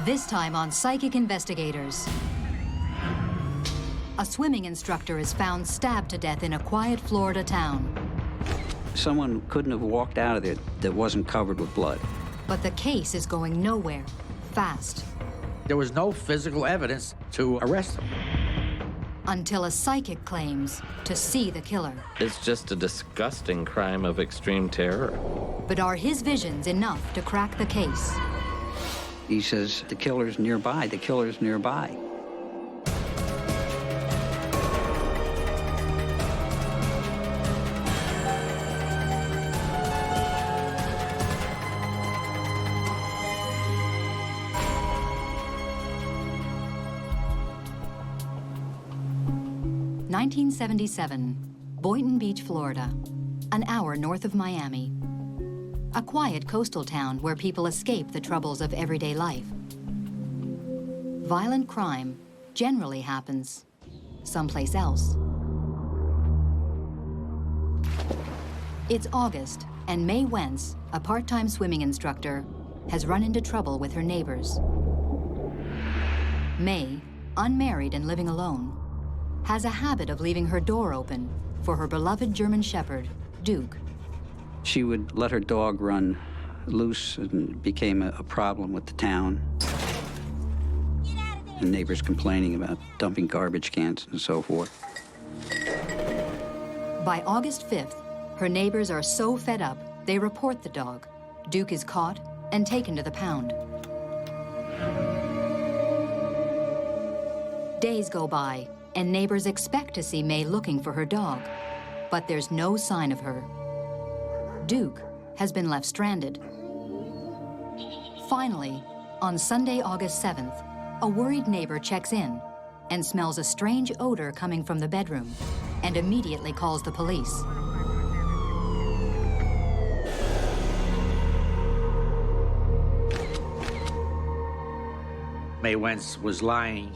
This time on Psychic Investigators. A swimming instructor is found stabbed to death in a quiet Florida town. Someone couldn't have walked out of there that wasn't covered with blood. But the case is going nowhere, fast. There was no physical evidence to arrest him. Until a psychic claims to see the killer. It's just a disgusting crime of extreme terror. But are his visions enough to crack the case? He says, the killer's nearby, the killer's nearby. (1977), Boynton Beach, Florida, an hour north of Miami. A quiet coastal town where people escape the troubles of everyday life. Violent crime generally happens someplace else. It's August, and Mae Wentz, a part-time swimming instructor, has run into trouble with her neighbors. Mae, unmarried and living alone, has a habit of leaving her door open for her beloved German Shepherd, Duke. She would let her dog run loose, and it became a problem with the town. And neighbors complaining about dumping garbage cans and so forth. By August 5th, her neighbors are so fed up, they report the dog. Duke is caught and taken to the pound. Days go by, and neighbors expect to see Mae looking for her dog, but there's no sign of her. Duke has been left stranded. Finally, on Sunday, August 7th, a worried neighbor checks in and smells a strange odor coming from the bedroom and immediately calls the police. Mae Wentz was lying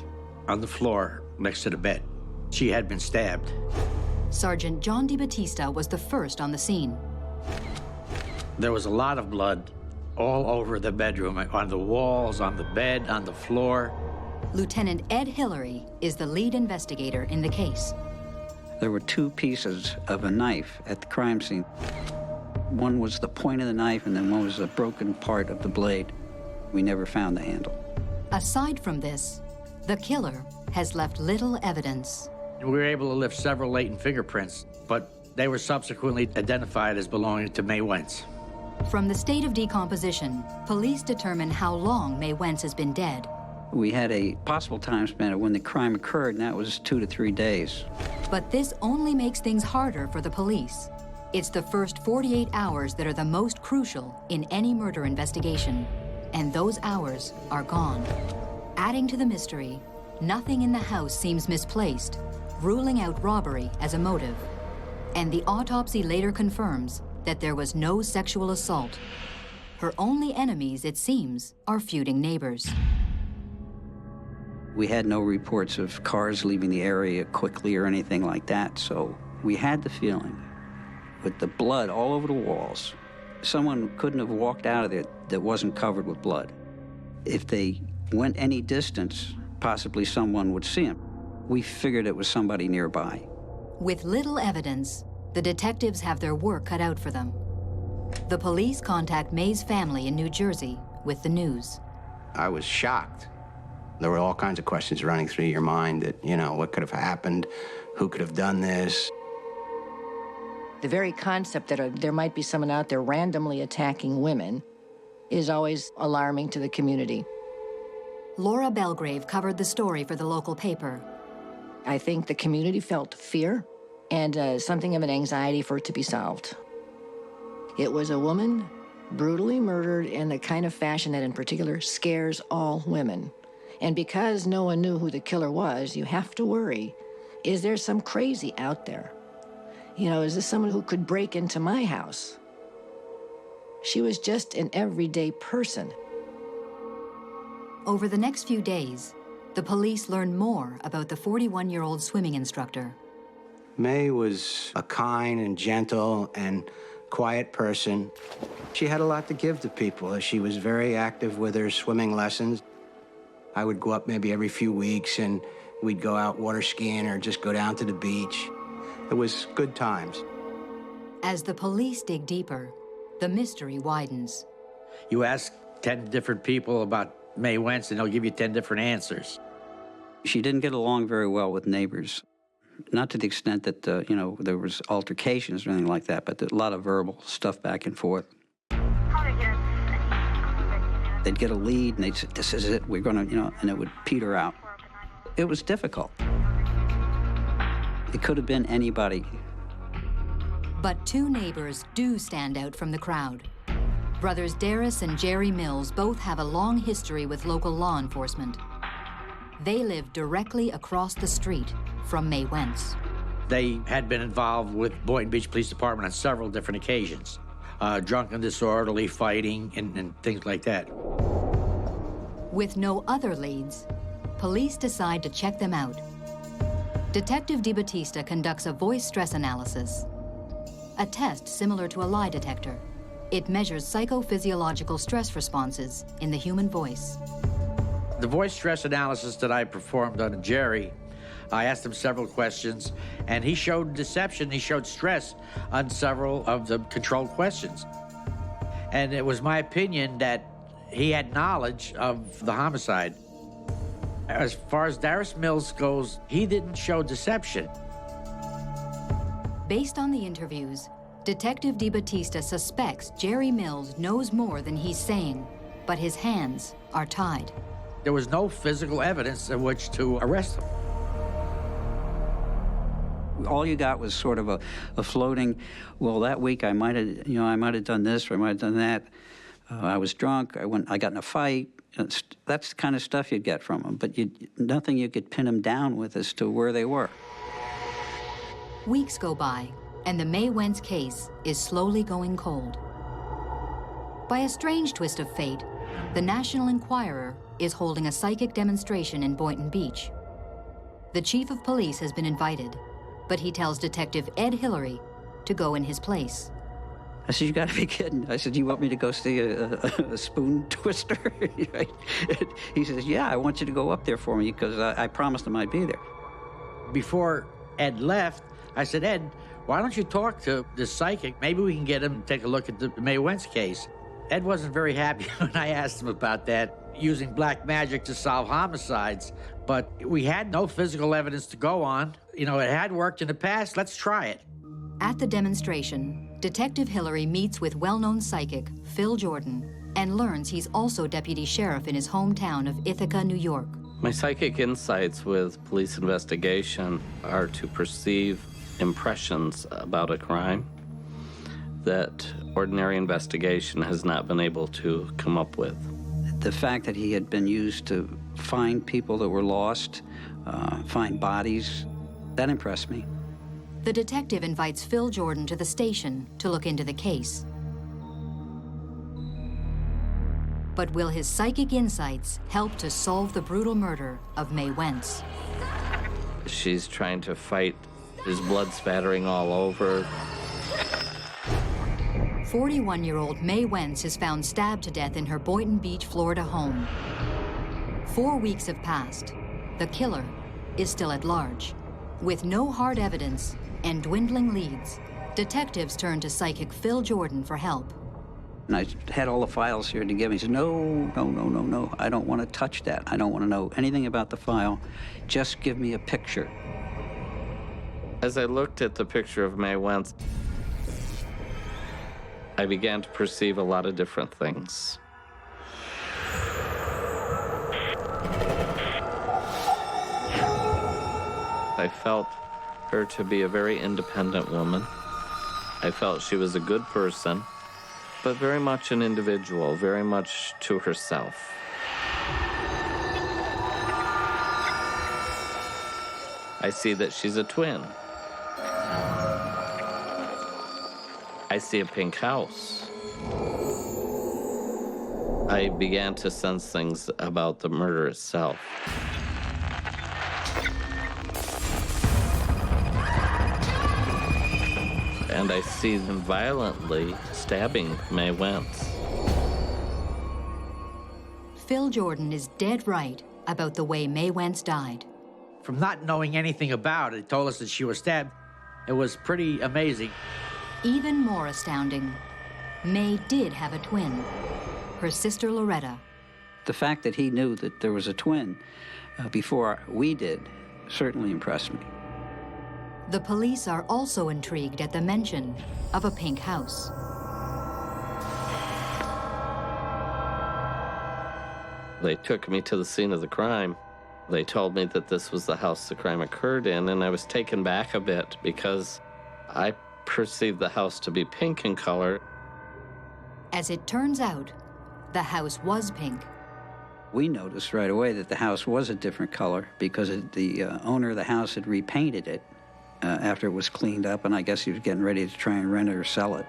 on the floor next to the bed. She had been stabbed. Sergeant John DiBattista was the first on the scene. There was a lot of blood all over the bedroom, on the walls, on the bed, on the floor. Lieutenant Ed Hillary is the lead investigator in the case. There were two pieces of a knife at the crime scene. One was the point of the knife, and then one was a broken part of the blade. We never found the handle. Aside from this, the killer has left little evidence. We were able to lift several latent fingerprints, but they were subsequently identified as belonging to Mae Wentz. From the state of decomposition, police determine how long Mae Wentz has been dead. We had a possible time span of when the crime occurred, and that was 2 to 3 days. But this only makes things harder for the police. It's the first 48 hours that are the most crucial in any murder investigation, and those hours are gone. Adding to the mystery, nothing in the house seems misplaced, ruling out robbery as a motive. And the autopsy later confirms that there was no sexual assault. Her only enemies, it seems, are feuding neighbors. We had no reports of cars leaving the area quickly or anything like that, so we had the feeling, with the blood all over the walls, someone couldn't have walked out of there that wasn't covered with blood. If they went any distance, possibly someone would see him. We figured it was somebody nearby. With little evidence, the detectives have their work cut out for them. The police contact Mae's family in New Jersey with the news. I was shocked. There were all kinds of questions running through your mind that, what could have happened? Who could have done this? The very concept that there might be someone out there randomly attacking women is always alarming to the community. Laura Belgrave covered the story for the local paper. I think the community felt fear and something of an anxiety for it to be solved. It was a woman brutally murdered in the kind of fashion that in particular scares all women. And because no one knew who the killer was, you have to worry, is there some crazy out there? Is this someone who could break into my house? She was just an everyday person. Over the next few days, the police learned more about the 41-year-old swimming instructor. Mae was a kind and gentle and quiet person. She had a lot to give to people. She was very active with her swimming lessons. I would go up maybe every few weeks, and we'd go out water skiing or just go down to the beach. It was good times. As the police dig deeper, the mystery widens. You ask 10 different people about Mae Wentz, and they'll give you 10 different answers. She didn't get along very well with neighbors. Not to the extent that, there was altercations or anything like that, but a lot of verbal stuff back and forth. They'd get a lead, and they'd say, this is it, we're gonna, and it would peter out. It was difficult. It could have been anybody. But two neighbors do stand out from the crowd. Brothers Darris and Jerry Mills both have a long history with local law enforcement. They live directly across the street from Mae Wentz. They had been involved with Boynton Beach Police Department on several different occasions. Drunken, disorderly, fighting, and things like that. With no other leads, police decide to check them out. Detective DiBattista conducts a voice stress analysis, a test similar to a lie detector. It measures psychophysiological stress responses in the human voice. The voice stress analysis that I performed on Jerry, I asked him several questions, and he showed deception, he showed stress on several of the controlled questions. And it was my opinion that he had knowledge of the homicide. As far as Darris Mills goes, he didn't show deception. Based on the interviews, Detective DiBattista suspects Jerry Mills knows more than he's saying, but his hands are tied. There was no physical evidence in which to arrest him. All you got was sort of a floating, well, that week I might have done this or I might have done that. I was drunk, I got in a fight. That's the kind of stuff you'd get from them, but nothing you could pin them down with as to where they were. Weeks go by, and the Mae Wentz case is slowly going cold. By a strange twist of fate, the National Enquirer is holding a psychic demonstration in Boynton Beach. The chief of police has been invited, but he tells Detective Ed Hillary to go in his place. I said, you gotta be kidding. I said, you want me to go see a spoon twister? He says, yeah, I want you to go up there for me because I promised him I'd be there. Before Ed left, I said, Ed, why don't you talk to the psychic? Maybe we can get him to take a look at the Mae Wentz case. Ed wasn't very happy when I asked him about that, using black magic to solve homicides. But we had no physical evidence to go on. It had worked in the past. Let's try it. At the demonstration, Detective Hillary meets with well-known psychic Phil Jordan and learns he's also deputy sheriff in his hometown of Ithaca, New York. My psychic insights with police investigation are to perceive impressions about a crime that ordinary investigation has not been able to come up with. The fact that he had been used to find people that were lost, find bodies, that impressed me. The detective invites Phil Jordan to the station to look into the case. But will his psychic insights help to solve the brutal murder of Mae Wentz? She's trying to fight. There's blood spattering all over. 41-year-old Mae Wentz is found stabbed to death in her Boynton Beach, Florida home. 4 weeks have passed. The killer is still at large. With no hard evidence and dwindling leads, detectives turn to psychic Phil Jordan for help. And I had all the files here to give me. He said, no, I don't want to touch that. I don't want to know anything about the file. Just give me a picture. As I looked at the picture of Mae Wentz, I began to perceive a lot of different things. I felt her to be a very independent woman. I felt she was a good person, but very much an individual, very much to herself. I see that she's a twin. I see a pink house. I began to sense things about the murder itself. And I see them violently stabbing Mae Wentz. Phil Jordan is dead right about the way Mae Wentz died. From not knowing anything about it, told us that she was stabbed. It was pretty amazing. Even more astounding, Mae did have a twin, her sister Loretta. The fact that he knew that there was a twin before we did certainly impressed me. The police are also intrigued at the mention of a pink house. They took me to the scene of the crime. They told me that this was the house the crime occurred in, and I was taken back a bit because I perceived the house to be pink in color. As it turns out, the house was pink. We noticed right away that the house was a different color because the owner of the house had repainted it after it was cleaned up, and I guess he was getting ready to try and rent it or sell it.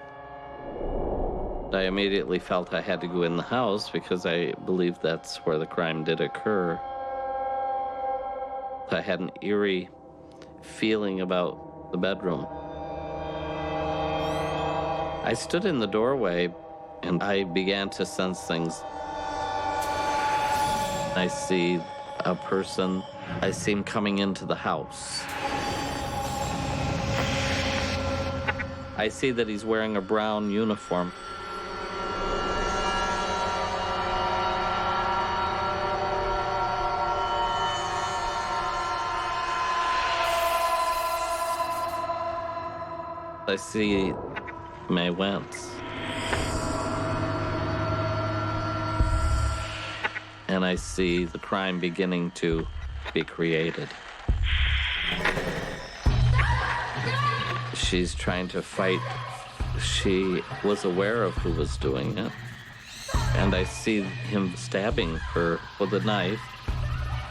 I immediately felt I had to go in the house because I believed that's where the crime did occur. I had an eerie feeling about the bedroom. I stood in the doorway and I began to sense things. I see a person. I see him coming into the house. I see that he's wearing a brown uniform. I see Mae Wentz. And I see the crime beginning to be created. She's trying to fight. She was aware of who was doing it. And I see him stabbing her with a knife.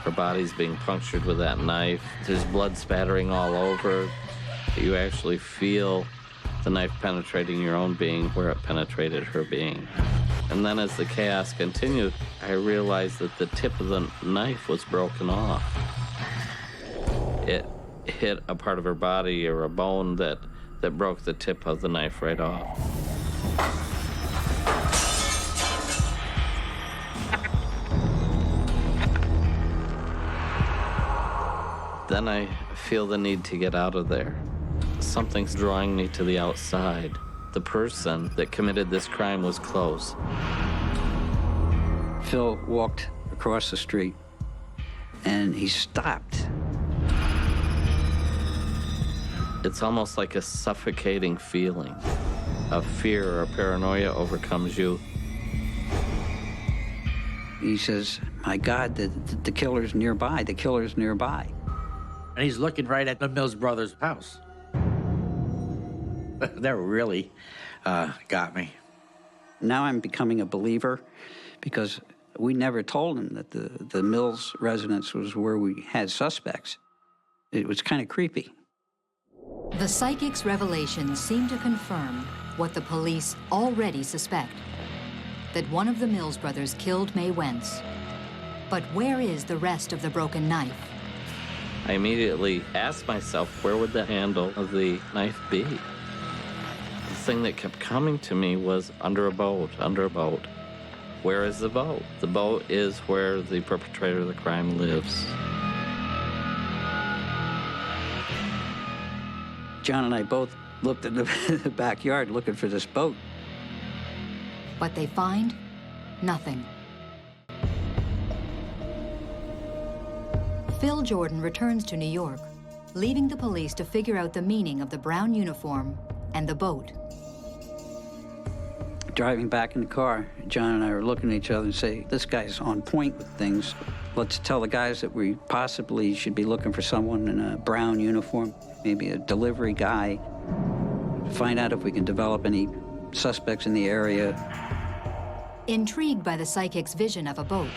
Her body's being punctured with that knife. There's blood spattering all over. You actually feel the knife penetrating your own being where it penetrated her being. And then as the chaos continued, I realized that the tip of the knife was broken off. It hit a part of her body or a bone that broke the tip of the knife right off. Then I feel the need to get out of there. Something's drawing me to the outside. The person that committed this crime was close. Phil walked across the street and he stopped. It's almost like a suffocating feeling. A fear or paranoia overcomes you. He says, "My God, the killer's nearby, the killer's nearby." And he's looking right at the Mills brothers' house. That really got me. Now I'm becoming a believer because we never told him that the Mills residence was where we had suspects. It was kind of creepy. The psychic's revelations seem to confirm what the police already suspect, that one of the Mills brothers killed Mae Wentz. But where is the rest of the broken knife? I immediately asked myself, where would the handle of the knife be? The thing that kept coming to me was under a boat, under a boat. Where is the boat? The boat is where the perpetrator of the crime lives. John and I both looked in the backyard looking for this boat. But they find nothing. Phil Jordan returns to New York, leaving the police to figure out the meaning of the brown uniform and the boat. Driving back in the car, John and I were looking at each other and say, "This guy's on point with things. Let's tell the guys that we possibly should be looking for someone in a brown uniform, maybe a delivery guy, find out if we can develop any suspects in the area." Intrigued by the psychic's vision of a boat,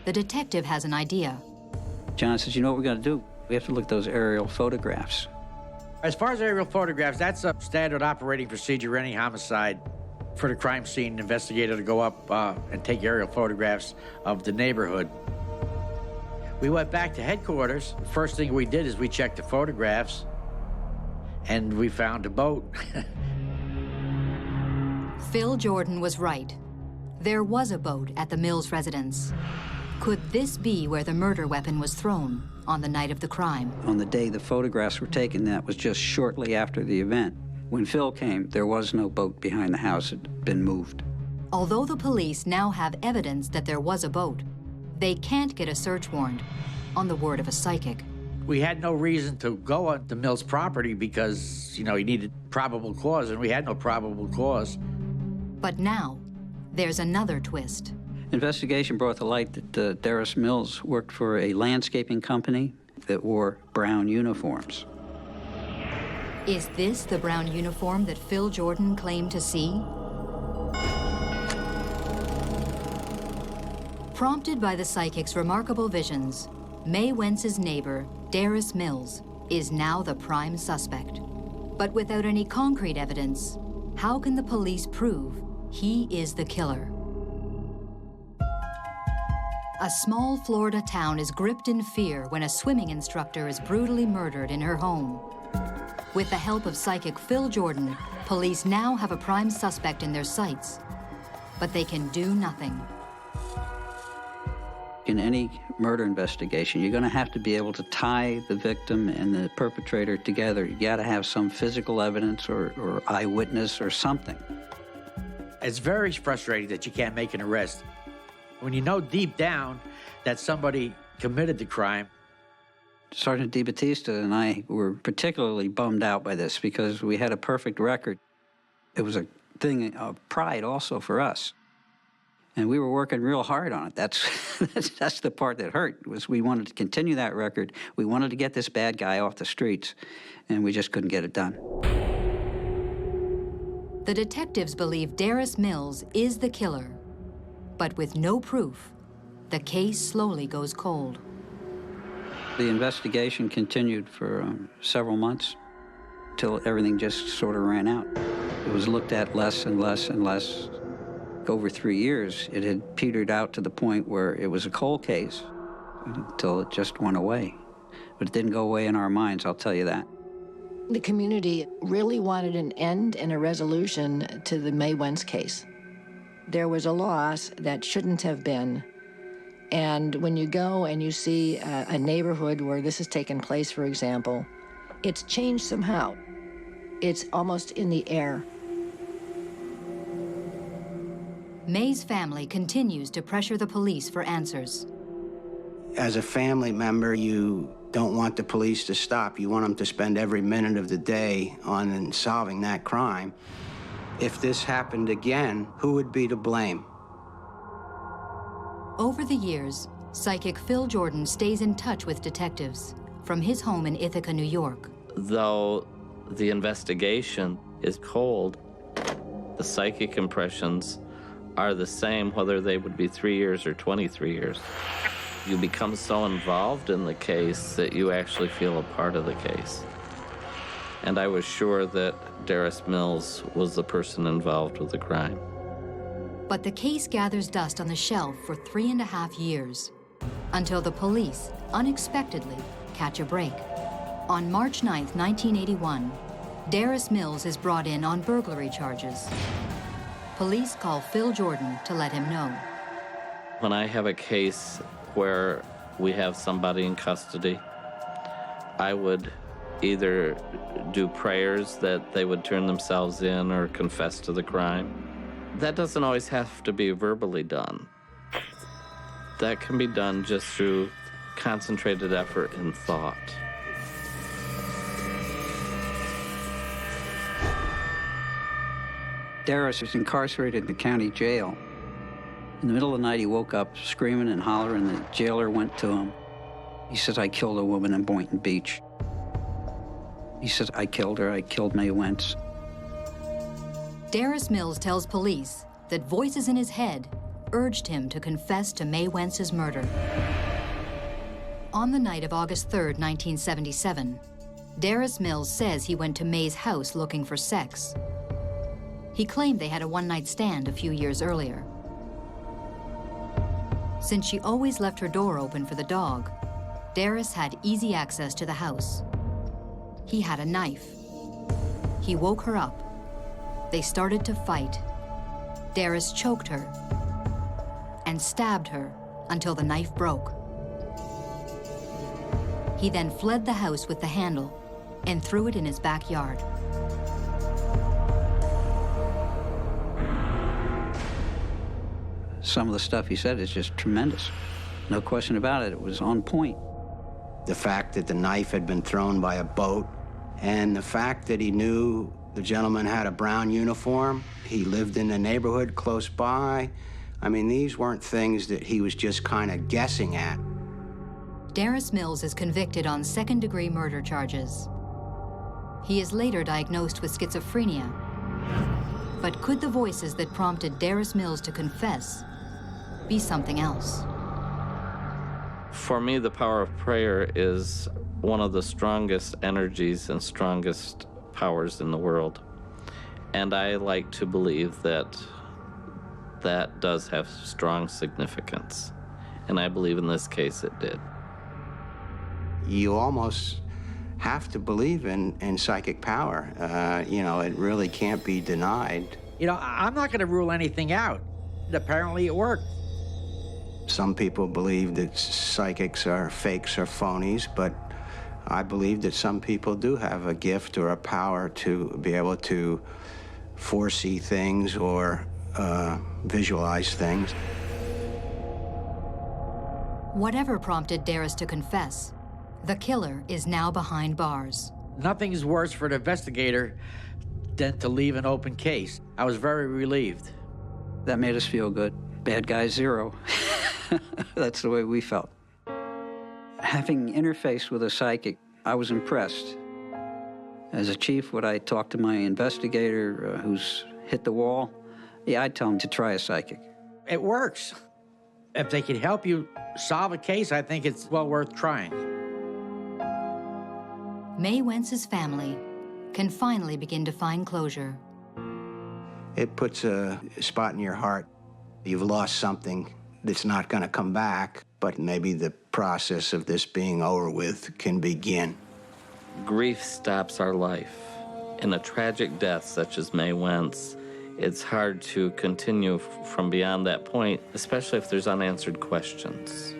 the detective has an idea. John says, "You know what we're going to do? We have to look at those aerial photographs." As far as aerial photographs, that's a standard operating procedure any homicide. For the crime scene investigator to go up and take aerial photographs of the neighborhood. We went back to headquarters. First thing we did is we checked the photographs, and we found a boat. Phil Jordan was right. There was a boat at the Mills residence. Could this be where the murder weapon was thrown on the night of the crime? On the day the photographs were taken, that was just shortly after the event. When Phil came, there was no boat behind the house. It had been moved. Although the police now have evidence that there was a boat, they can't get a search warrant on the word of a psychic. We had no reason to go on the Mills property because, you know, he needed probable cause, and we had no probable cause. But now, there's another twist. Investigation brought to light that Darris Mills worked for a landscaping company that wore brown uniforms. Is this the brown uniform that Phil Jordan claimed to see? Prompted by the psychic's remarkable visions, Mae Wentz's neighbor, Darris Mills, is now the prime suspect. But without any concrete evidence, how can the police prove he is the killer? A small Florida town is gripped in fear when a swimming instructor is brutally murdered in her home. With the help of psychic Phil Jordan, police now have a prime suspect in their sights, but they can do nothing. In any murder investigation, you're going to have to be able to tie the victim and the perpetrator together. You got to have some physical evidence or eyewitness or something. It's very frustrating that you can't make an arrest. When you know deep down that somebody committed the crime. Sergeant DeBattista and I were particularly bummed out by this because we had a perfect record. It was a thing of pride also for us. And we were working real hard on it. That's the part that hurt, was we wanted to continue that record. We wanted to get this bad guy off the streets, and we just couldn't get it done. The detectives believe Darris Mills is the killer, but with no proof, the case slowly goes cold. The investigation continued for several months till everything just sort of ran out. It was looked at less and less and less. Over 3 years, it had petered out to the point where it was a cold case until it just went away. But it didn't go away in our minds, I'll tell you that. The community really wanted an end and a resolution to the Mae Wentz case. There was a loss that shouldn't have been. And when you go and you see a neighborhood where this has taken place, for example, it's changed somehow. It's almost in the air. Mae's family continues to pressure the police for answers. As a family member, you don't want the police to stop. You want them to spend every minute of the day on solving that crime. If this happened again, who would be to blame? Over the years, psychic Phil Jordan stays in touch with detectives from his home in Ithaca, New York. Though the investigation is cold, the psychic impressions are the same whether they would be 3 years or 23 years. You become so involved in the case that you actually feel a part of the case. And I was sure that Darris Mills was the person involved with the crime. But the case gathers dust on the shelf for 3.5 years, until the police unexpectedly catch a break. On March 9th, 1981, Darris Mills is brought in on burglary charges. Police call Phil Jordan to let him know. When I have a case where we have somebody in custody, I would either do prayers that they would turn themselves in or confess to the crime. That doesn't always have to be verbally done. That can be done just through concentrated effort and thought. Darris was incarcerated in the county jail. In the middle of the night, he woke up screaming and hollering. The jailer went to him. He says, "I killed a woman in Boynton Beach." He says, "I killed her. I killed Mae Wentz." Darris Mills tells police that voices in his head urged him to confess to Mae Wentz's murder. On the night of August 3rd, 1977, Darris Mills says he went to Mae's house looking for sex. He claimed they had a one-night stand a few years earlier. Since she always left her door open for the dog, Darris had easy access to the house. He had a knife. He woke her up. They started to fight. Darris choked her and stabbed her until the knife broke. He then fled the house with the handle and threw it in his backyard. Some of the stuff he said is just tremendous. No question about it. It was on point. The fact that the knife had been thrown by a boat, and the fact that he knew the gentleman had a brown uniform, he lived in the neighborhood close by. I mean, these weren't things that he was just kind of guessing at. Darris Mills is convicted on second-degree murder charges. He is later diagnosed with schizophrenia. But could the voices that prompted Darris Mills to confess be something else? For me, the power of prayer is one of the strongest energies and strongest powers in the world. And I like to believe that that does have strong significance. And I believe in this case it did. You almost have to believe in psychic power. You know, it really can't be denied. You know, I'm not going to rule anything out. Apparently it worked. Some people believe that psychics are fakes or phonies, but I believe that some people do have a gift or a power to be able to foresee things or visualize things. Whatever prompted Darris to confess, the killer is now behind bars. Nothing's worse for an investigator than to leave an open case. I was very relieved. That made us feel good. Bad guy zero. That's the way we felt. Having interfaced with a psychic, I was impressed. As a chief, would I talk to my investigator who's hit the wall? Yeah, I'd tell him to try a psychic. It works. If they can help you solve a case, I think it's well worth trying. Mae Wentz's family can finally begin to find closure. It puts a spot in your heart. You've lost something that's not going to come back, but maybe the process of this being over with can begin. Grief stops our life. In a tragic death such as Mae Wentz, it's hard to continue from beyond that point, especially if there's unanswered questions.